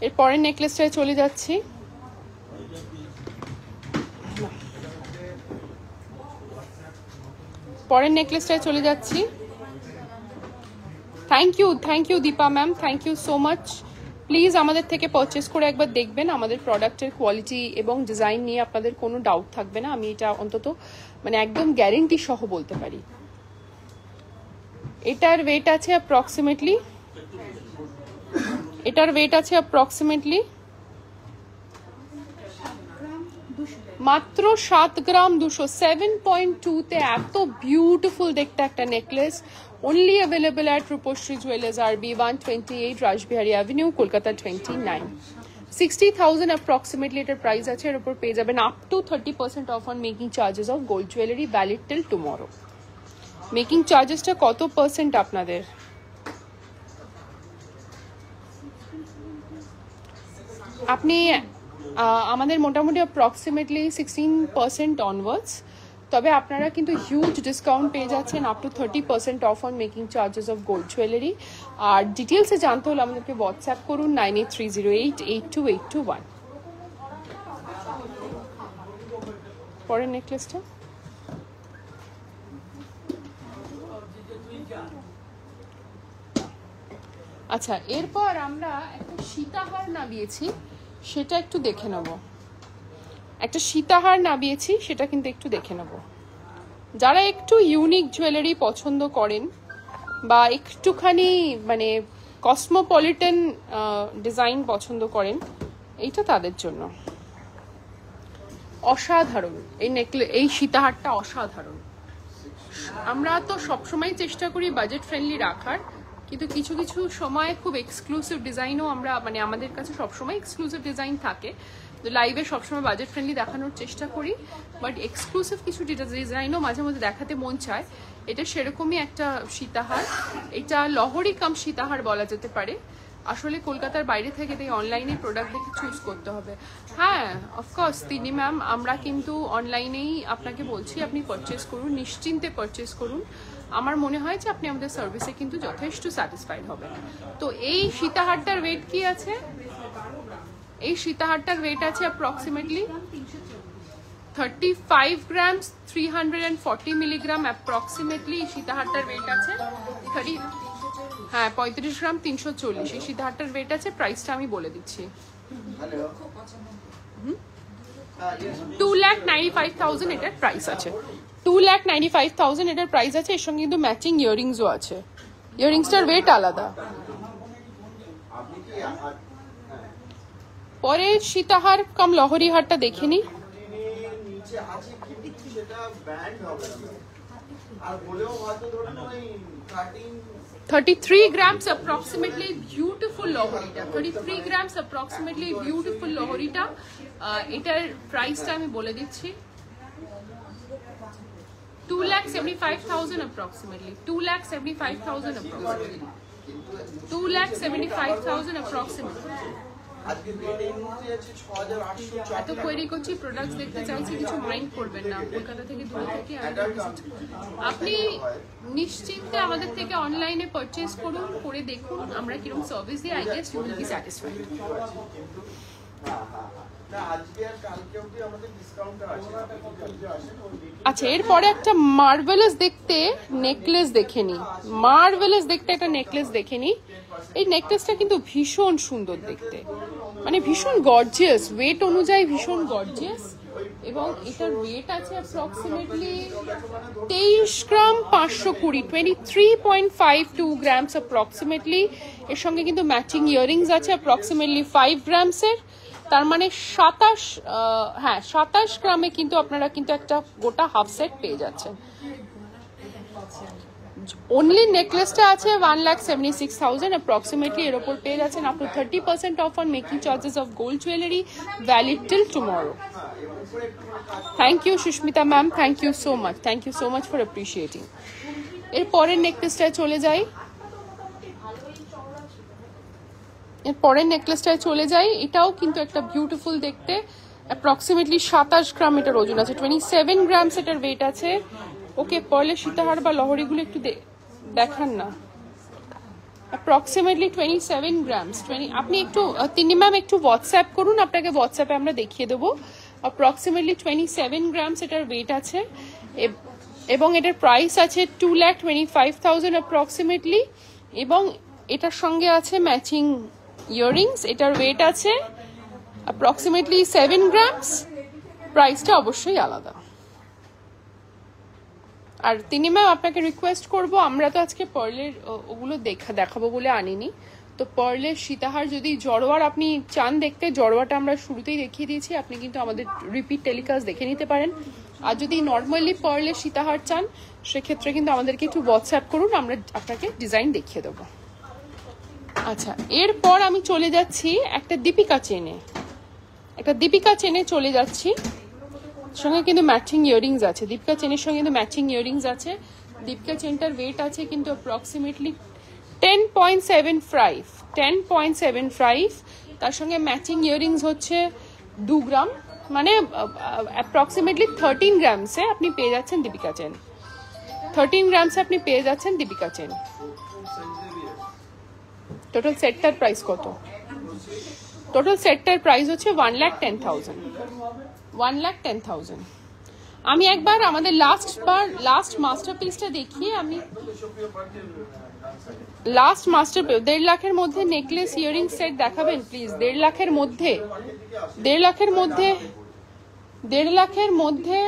এর পরের নেকলেসটায় চলে যাচ্ছি। Thank you Deepa ma'am, thank you so much. Please আমাদের থেকে পারচেস করে একবার দেখবেন, আমাদের প্রোডাক্টের কোয়ালিটি এবং ডিজাইন নিয়ে আপনাদের কোনো ডাউট থাকবে না। আমি এটা অন্তত মানে একদম গ্যারেন্টি সহ বলতে পারি। এটার ওয়েট আছে অ্যাপ্রক্সিমেটলি মাত্র 7 গ্রাম 200, 7.2-তে এত বিউটিফুল দেখতে একটা necklace. only available at Rupashri Jewellers, RB 128 Rajbihari Avenue, Kolkata 29. 60,000 approximately এটার প্রাইস আছে। এর উপর পেয়ে যাবেন up to 30% off on making charges of gold jewellery, valid till tomorrow. Making চার্জেসটা কত পার্সেন্ট আপনাদের? আপনি আমাদের মোটামুটি অ্যাপ্রক্সিমেটলি 16% অনওয়ার্ডস, তবে আপনারা কিন্তু হিউজ ডিসকাউন্ট পেয়ে যাচ্ছেন up to 30% off on making charges of gold jewellery. আর ডিটেলসে জানতে হলে আমাদেরকে হোয়াটসঅ্যাপ করুন 9830882821। পরের নেকলেসটা আচ্ছা, এরপর আমরা একটা সীতাহার নামিয়েছি, সেটা একটু দেখে নেব। একটা সীতাহার নামিয়েছি, সেটা কিন্তু একটু দেখে নেব। যারা একটু ইউনিক জুয়েলারি পছন্দ করেন বা একটুখানি মানে কসমোপলিটন ডিজাইন পছন্দ করেন, এইটা তাদের জন্য অসাধারণ। এই সীতাহারটা অসাধারণ। আমরা তো সবসময় চেষ্টা করি বাজেট ফ্রেন্ডলি রাখার, কিন্তু কিছু কিছু সময় খুব এক্সক্লুসিভ ডিজাইনও আমরা মানে আমাদের কাছে সবসময় এক্সক্লুসিভ ডিজাইন থাকে, তো লাইভে সবসময় বাজেট ফ্রেন্ডলি দেখানোর চেষ্টা করি, বাট এক্সক্লুসিভ কিছু ডিজাইনও মাঝে মধ্যে দেখাতে মন চায়। এটা সেরকমই একটা সীতাহার। এটা লহরি কাম সীতাহার বলা যেতে পারে। আসলে কলকাতার বাইরে থেকে তাই অনলাইনে প্রোডাক্ট দেখে চুজ করতে হবে। হ্যাঁ, অফকোর্স তিনি ম্যাম, আমরা কিন্তু অনলাইনেই আপনাকে বলছি আপনি পারচেস করুন, নিশ্চিন্তে পারচেস করুন। আমার মনে হয় যে আপনি আমাদের সার্ভিসে কিন্তু যথেষ্ট স্যাটিসফাইড হবেন। তো এই সীতাহারটার ওয়েট কি আছে? এই সীতাহারটার ওয়েট আছে অ্যাপ্রক্সিমেটলি 35 গ্রামস, 340 মিলিগ্রাম অ্যাপ্রক্সিমেটলি সীতাহারটার ওয়েট আছে। 35 গ্রাম 340 এই সীতাহারটার ওয়েট আছে। প্রাইসটা আমি বলে দিচ্ছি, 2,95,000 এটার প্রাইস আছে। 2,95,000 এটার প্রাইস আছে। এর সঙ্গে কিন্তু ম্যাচিং ইয়াররিংসও আছে। ইয়াররিংসটার ওয়েট আলাদা। পরে সীতাহার কাম লহরি হারটা দেখে নি। 33 grams approximately beautiful lohorita, 33 grams approximately beautiful lohorita। এটার প্রাইসটা আমি বলে দিচ্ছি, 2,75,000 approximately, 2,75,000 approximately, 2,75,000 approximately। এত কোয়েরি করছি, প্রোডাক্টস দেখতে চাইছি, কিছু মাইন্ড করবেন না। কলকাতা থেকে দূরে থেকে আপনি নিশ্চিন্তে আমাদের থেকে অনলাইনে পারচেস করুন, করে দেখুন আমরা কিরকম সার্ভিস দিই। I guess you will be satisfied. আচ্ছা, এরপরে একটা মার্ভেলাস দেখতে নেকলেস দেখে নি। মার্ভেলাস দেখতে একটা নেকলেস দেখে নি। এই নেকলেসটা কিন্তু ভীষণ সুন্দর দেখতে, মানে ভীষণ গর্জিয়াস, ওয়েট অনুযায়ী ভীষণ গর্জিয়াস। এবং এটার ওয়েট আছে অ্যাপ্রক্সিমেটলি 23 গ্রাম 520, 23.52 গ্রামস অ্যাপ্রক্সিমেটলি। এর সঙ্গে কিন্তু ম্যাচিং ইয়াররিংস আছে অ্যাপ্রক্সিমেটলি 5 গ্রামসের। তার মানে 27 গ্রামে কিন্তু আপনারা কিন্তু একটা গোটা হাফ সেট পেয়ে যাচ্ছেন। অনলি নেকলেসটা আছে 1,76,000 অ্যাপ্রক্সিমেটলি। এর ওপর পেয়ে যাচ্ছেন up to 30% off on making charges of gold jewellery, valid till tomorrow. Thank you Susmita ma'am, thank you so much, thank you so much for appreciating. এর পরের নেকলেসটায় চলে যাই, এটাও কিন্তু একটা বিউটিফুল দেখতে, অ্যাপ্রক্সিমেটলি 27 গ্রাম এটার ওজন আছে, 27 গ্রামস এটার ওয়েট আছে। ওকে, পরলে সীতাহার বা লহরিগুলো একটু দেখান না। Approximately 27 grams. আপনি একটু তিনি ম্যাম একটু হোয়াটসঅ্যাপ করুন, আপনাকে হোয়াটসঅ্যাপে আমরা দেখিয়ে দেবো। অ্যাপ্রক্সিমেটলি 27 গ্রামস এটার ওয়েট আছে এবং এটার প্রাইস আছে 2,25,000 অ্যাপ্রক্সিমেটলি। এবং এটার সঙ্গে আছে ম্যাচিং ইয়াররিংস। এটার ওয়েট আছে অ্যাপ্রক্সিমেটলি 7 গ্রামস। প্রাইসটা অবশ্যই আলাদা। আর তিনি ম্যাম আপনাকে রিকোয়েস্ট করব, আমরা তো আজকে পার্লের ওগুলো দেখাবো বলে আনিনি, তো পার্লের সীতাহার যদি জড়োয়ার আপনি চান দেখতে, জড়োয়াটা আমরা শুরুতেই দেখিয়ে দিয়েছি, আপনি কিন্তু আমাদের রিপিট টেলিকাস্ট দেখে নিতে পারেন। আর যদি নর্মালি পার্লের সীতাহার চান সেক্ষেত্রে কিন্তু আমাদেরকে একটু হোয়াটসঅ্যাপ করুন, আমরা আপনাকে ডিজাইন দেখিয়ে দেবো। আচ্ছা, এরপর আমি চলে যাচ্ছি একটা দীপিকা চেনে চলে যাচ্ছি। সঙ্গে কিন্তু ম্যাচিং ইয়ারিংস আছে, দীপিকা চেনের সঙ্গে কিন্তু ম্যাচিং ইয়ারিংস আছে। দীপিকা চেনটার ওয়েট আছে কিন্তু অ্যাপ্রক্সিমেটলি 10.75, তার সঙ্গে ম্যাচিং ইয়ারিংস হচ্ছে 2 গ্রাম, মানে অ্যাপ্রক্সিমেটলি 13 গ্রামসে আপনি পেয়ে যাচ্ছেন দীপিকা চেন। 13 গ্রামসে আপনি পেয়ে যাচ্ছেন দীপিকা চেন। টোটাল সেটটার প্রাইস কত? টোটাল সেটটার প্রাইস হচ্ছে 1,10,000। আমি একবার আমাদের লাস্ট মাস্টারপিসটা দেখিয়ে আমি লাস্ট মাস্টারপিস 1.5 লাখের মধ্যে নেকলেস ইয়ারিং সেট দেখাবেন প্লিজ। 1.5 লাখের মধ্যে 1.5 লাখের মধ্যে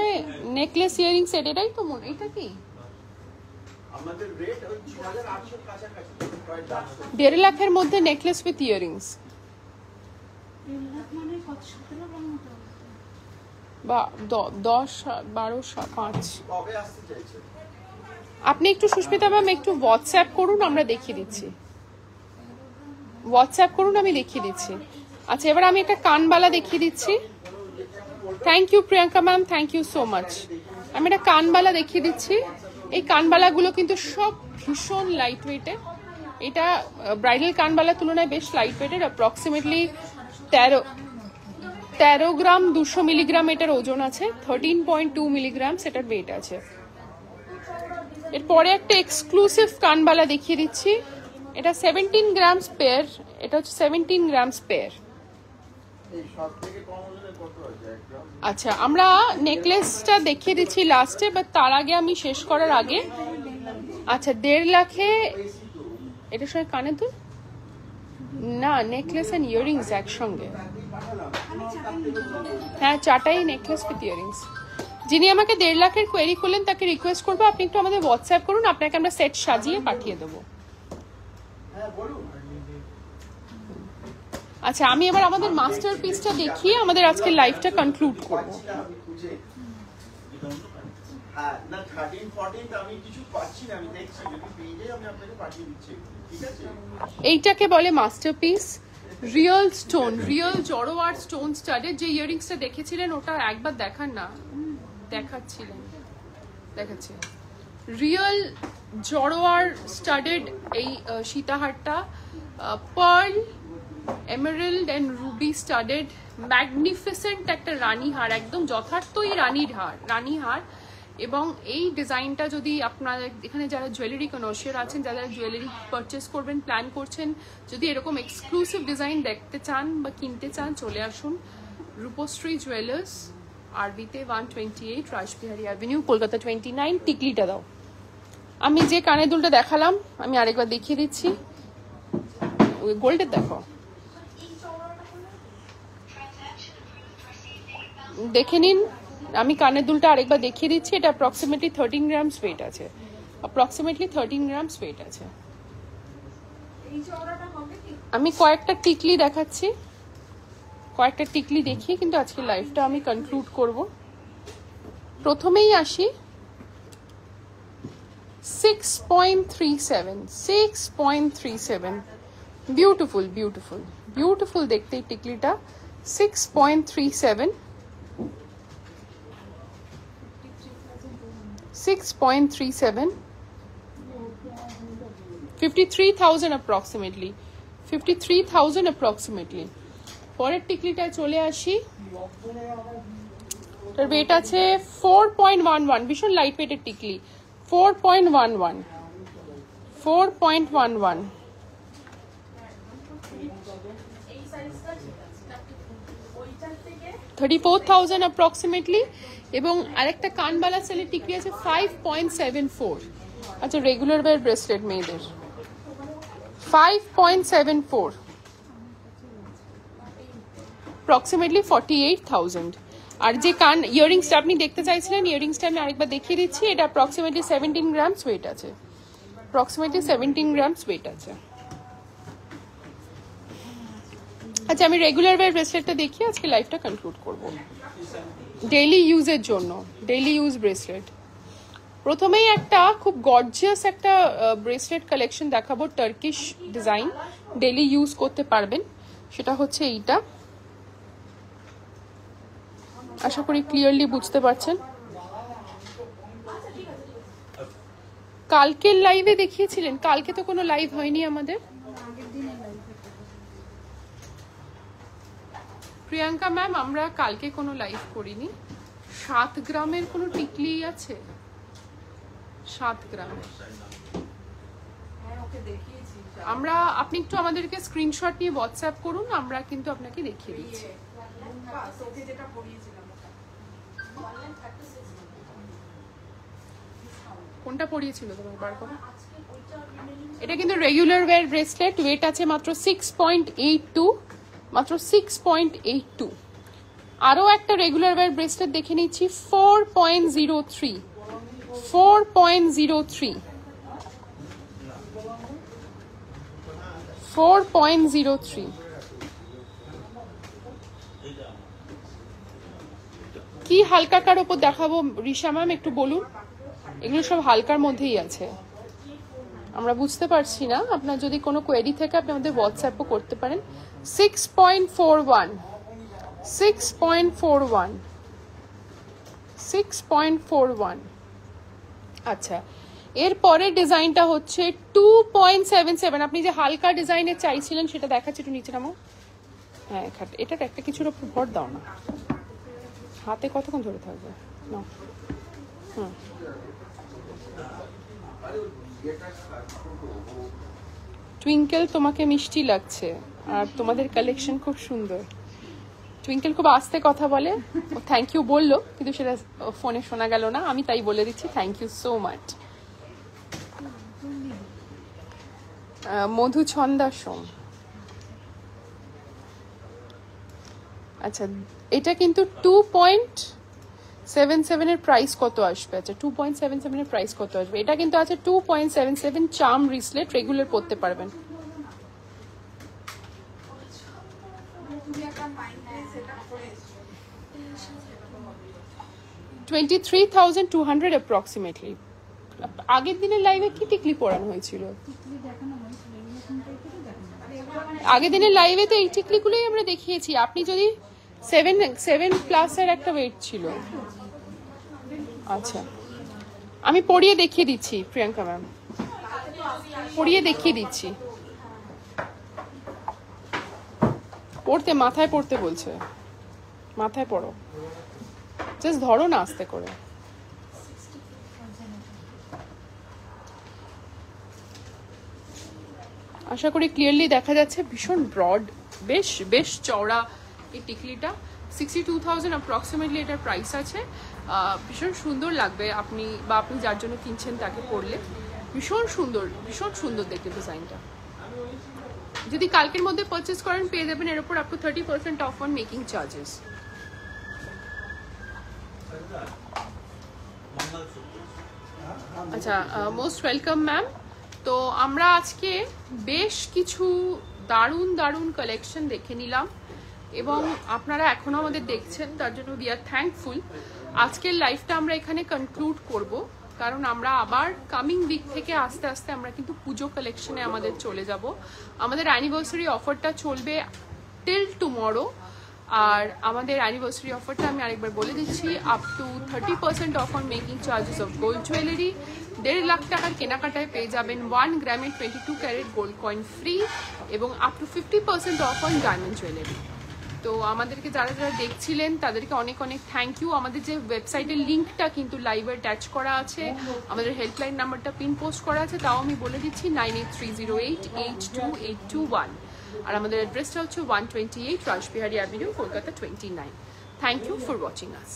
নেকলেস ইয়ারিং সেট, এটাই তো মনে, এটা কি আমাদের রেট 6,800 কাছাকাছি। 1.5 লাখের মধ্যে নেকলেস উইথ ইয়ারিংস বা 10, 12, 5 আপনি একটু সুস্মিতা ম্যাম একটু হোয়াটসঅ্যাপ করুন, আমরা দেখিয়ে দিচ্ছি। হোয়াটসঅ্যাপ করুন, আমি দেখিয়ে দিচ্ছি। আচ্ছা, এবার আমি একটা কানবালা দেখিয়ে দিচ্ছি। Thank you Priyanka ma'am, thank you so much. আমি একটা কানবালা দেখিয়ে দিচ্ছি। এই কানবালাগুলো কিন্তু সব ভীষণ লাইট ওয়েটের। এটা ব্রাইডাল কানবালার তুলনায় বেশ লাইট ওয়েটের, অ্যাপ্রক্সিমেটলি 13 গ্রাম 200 মিলিগ্রাম এটার ওজন আছে, 13.2 মিলিগ্রাম সেটার ওয়েট আছে। এরপরে একটা এক্সক্লুসিভ কানবালা দেখিয়ে দিচ্ছি। এটা 17 গ্রামস পেয়ার, এটা হচ্ছে 17 গ্রামস পেয়ার। আচ্ছা, আমরা নেকলেসটা দেখিয়ে দিচ্ছি লাস্টে, বাট তার আগে আমি শেষ করার আগে, আচ্ছা 1.5 লাখে এটার সঙ্গে কানে দুল না, নেকলেস এন্ড ইয়ারিংস একসঙ্গে, হ্যাঁ 4টাই নেকলেস উইথ ইয়ারিংস। যিনি আমাকে 1.5 লাখের কোয়েরি করলেন তাকে রিকোয়েস্ট করবো আপনি একটু আমাদের হোয়াটসঅ্যাপ করুন, আপনাকে আমরা সেট সাজিয়ে পাঠিয়ে দেবো। আচ্ছা, আমি এবার আমাদের মাস্টারপিসটা দেখিয়ে আমাদের আজকে লাইভটা কনক্লুড করব। এইটাকে বলে মাস্টারপিস, রিয়েল স্টোন, রিয়েল জড়োয়ার স্টোন স্টাডেড। যে ইয়ারিংসটা দেখেছিলেন ওটা একবার দেখান না, দেখাচ্ছি রিয়েল জড়োয়ার স্টাডেড এই সীতাহারটা, pearl, emerald and ruby studded, magnificent একটা রানী হার, একদম যথার্থই রানী হার। এবং এই ডিজাইনটা যদি আপনারা এখানে যারা জুয়েলারি কনসিয়ার আছেন, যারা জুয়েলারি পারচেস করবেন প্ল্যান করছেন, যদি এরকম এক্সক্লুসিভ ডিজাইন দেখতে চান বা কিনতে চান, চলে আসুন রূপশ্রী জুয়েলার্স, আরবিতে 128 রাসবিহারী অ্যাভিনিউ, কলকাতা 29। টিকলিটা দাও। আমি যে কানের দুলটা দেখালাম আমি আরেকবার দেখিয়ে দিচ্ছি, ওই গোল্ডের দেখো, দেখে নিন। আমি কানের দুলটা আরেকবার দেখিয়ে দিচ্ছি, এটা অ্যাপ্রক্সিমেটলি 13 গ্রামস ওয়েট আছে, আমি কয়েকটা টিকলি দেখাচ্ছি, কয়েকটা টিকলি দেখিয়ে কিন্তু আজকে লাইভটা আমি কনক্লুড করব। প্রথমেই আসি 6.37, বিউটিফুল দেখতে এই টিকলিটা। 6.37, 53,000 approximately, 53,000 approximately। পরের টিকলিটায় চলে আসি, তার ওয়েট আছে 4.11, ভীষণ লাইট ওয়েটের টিকলি, 4.11, 34,000 approximately। এবং আরেকটা কানবালা সেলের টিকলি আছে 5.74। আচ্ছা, রেগুলার ওয়্যার ব্রেসলেট মেয়েদের 5.74, approximately 48,000। আর যে কান ইয়ারিংসটা আপনি দেখতে চাইছিলেন, ইয়ারিংসটা আমি আরেকবার দেখিয়ে দিচ্ছি, এটা approximately 17 গ্রামস ওয়েট আছে, আচ্ছা, আমি রেগুলার ওয়্যার ব্রেসলেটটা দেখিয়ে আজকে লাইভটা কনক্লুড করব। ডেইলি ইউজের জন্য, ডেইলি ইউজ ব্রেসলেট। প্রথমেই একটা খুব গর্জিয়াস একটা ব্রেসলেট কালেকশন দেখাবো, টার্কিশ ডিজাইন, ডেলি ইউজ করতে পারবেন, সেটা হচ্ছে এইটা। আশা করি ক্লিয়ারলি বুঝতে পারছেন। কালকের লাইভে দেখিয়েছিলেন? কালকে তো কোনো লাইভ হয়নি আমাদের। প্রিয়াঙ্কা ম্যাম, আমরা কালকে কোনো লাইভ করিনি। 7 গ্রামের কোনো টিকলি আছে? 7 গ্রামের আমরা, আপনি একটু আমাদেরকে স্ক্রিনশট নিয়ে হোয়াটসঅ্যাপ করুন, আমরা কিন্তু আপনাকে দেখিয়ে দিচ্ছি। কোনটা পরিয়েছিল তোমার বার করো? এটা কিন্তু রেগুলার ওয়্যার ব্রেসলেট, ওয়েট আছে মাত্র 6.82, মাত্র 6.82। আরো একটা রেগুলার ওয়্যার ব্রেসলেট দেখে নিচ্ছি, 4.03, 4.03, 4.03। কি হালকাটার উপর দেখাবো রিশা ম্যাম, একটু বলুন। এগুলো সব হালকার মধ্যেই আছে, আমরা বুঝতে পারছি না। আপনার যদি কোনো কোয়েরি থাকে আপনি আমাদের হোয়াটসঅ্যাপও করতে পারেন। 6.41, 6.41, 6.41। আচ্ছা, এর পরের ডিজাইনটা হচ্ছে 2.77। আপনি যে হালকা ডিজাইনের চাইছিলেন সেটা দেখাচ্ছি, একটু নিচে নামো। হ্যাঁ, এটা একটা কিছুর উপর ভর দাও না, হাতে কতক্ষণ ধরে থাকবে না। হুম, টুইঙ্কেল তোমাকে মিষ্টি লাগছে আর তোমাদের কালেকশন খুব সুন্দর। টুইঙ্কেল খুব আস্তে কথা বলে, ও থ্যাংক ইউ বললো কিন্তু সেটা ফোনে শোনা গেল না, আমি তাই বলে দিচ্ছি থ্যাংক ইউ সো মাচ। মধু ছন্দা সোম। আচ্ছা, এটা কিন্তু 2.77 এর প্রাইস কত আসবে? আচ্ছা, 2.77 এর প্রাইস কত আসবে? এটা কিন্তু আছে 2.77 চার্ম রিসলেট, রেগুলার পড়তে পারবেন। $23,200 অ্যাপ্রক্সিমেটলি। আগের দিনের লাইভে কি টিকলি পরানো হয়েছিল? আগের দিনের লাইভে তো এই টিকলিগুলোই আমরা দেখিয়েছি। আপনি যদি 7+ এর একটা ওয়েট ছিল। আচ্ছা, আমি পরিয়ে দেখিয়ে দিচ্ছি প্রিয়াঙ্কা ম্যাম, পরিয়ে দেখিয়ে দিচ্ছি। পড়তে, মাথায় পড়তে বলছে, মাথায় পড়ো, জাস্ট ধরো না আস্তে করে। আশা করি ক্লিয়ারলি দেখা যাচ্ছে। ভীষণ ব্রড, বেশ চওড়া এই টিকলিটা। 62,000 অ্যাপ্রক্সিমেটলি এটার প্রাইস আছে। ভীষণ সুন্দর লাগবে আপনি বা আপনি যার জন্য কিনছেন তাকে পরলে। ভীষণ সুন্দর দেখতে ডিজাইনটা। যদি কালকের মধ্যে পারচেস করেন পেয়ে যাবেন এর উপর up to 30% off on making charges. আচ্ছা, মোস্ট ওয়েলকাম ম্যাম। তো আমরা আজকে বেশ কিছু দারুণ কালেকশন দেখে নিলাম এবং আপনারা এখনো আমাদের দেখছেন, তার জন্য উই আর থ্যাঙ্কফুল। আজকের লাইভটা আমরা এখানে কনক্লুড করব, কারণ আমরা আবার কামিং উইক থেকে আস্তে আস্তে আমরা কিন্তু পুজো কালেকশনে আমাদের চলে যাব। আমাদের অ্যানিভার্সারি অফারটা চলবে টিল টুমরো। আর আমাদের অ্যানিভার্সারি অফারটা আমি আরেকবার বলে দিচ্ছি, up to 30% off on making charges of gold jewellery. 1.5 lakh টাকার কেনাকাটায় পেয়ে যাবেন 1 গ্রামের 22 ক্যারেট গোল্ড কয়েন ফ্রি এবং up to 50% off on diamond jewellery. তো আমাদেরকে যারা দেখছিলেন তাদেরকে অনেক থ্যাংক ইউ। আমাদের যে ওয়েবসাইটের লিঙ্কটা কিন্তু লাইভে অ্যাটাচ করা আছে, আমাদের হেল্পলাইন নাম্বারটা পিন পোস্ট করা আছে, তাও আমি বলে দিচ্ছি 9830882821। আর আমাদের অ্যাড্রেসটা হচ্ছে 128 Rashbehari avenue, Kolkata 29। Thank you for watching us.